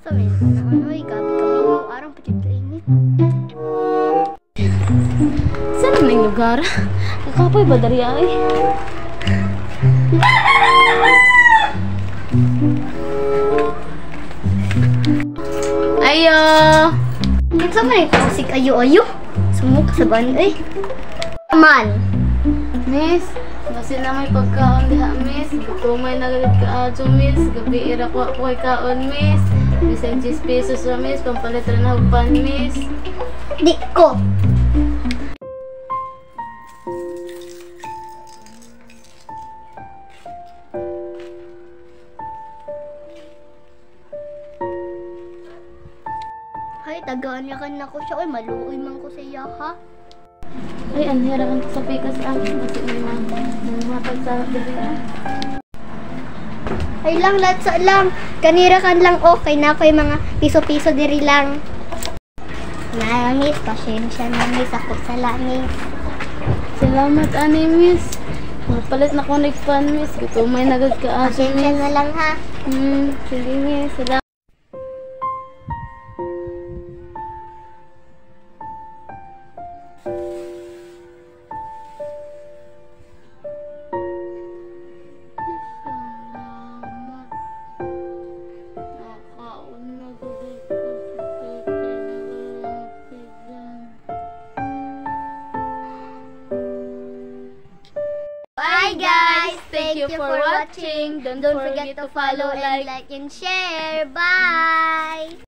Sa may ano ay gabi kami yung arang putit kainit. Saan na yung lugar? Nakapoy ba dari ay? Ayo! Kinsa man ito musik ayo-ayo? Sumuk sa band ay. Aman. Miss, kasi na may pagkaon diha, miss. Gutumay na galit ka adyo, miss. Gabi ira ko ay kaon, miss. Bisang 10 pesos ra, miss. Pampalit ra na hugpan, miss. Di ko. Hay, tagaan niya kan ako siya. Ay, maluoy man ko sa iya, ha? Ay, anhira kan sa pikas akin. Kasi may matag sa gabi, ah. Ay lang, lahat sa lang. Kanira kan lang okay na ako yung mga piso-piso diri lang. Miss, pasensya na miss. Ako sa langit. Salamat, ani, miss. Palit na ko nagpan, miss. Gutumay na agad ka adyo, Pasensya miss. na lang, ha? Sige, miss. Salamat. Bye guys! Thank you for watching. Don't Don't forget to follow and like and share. Bye!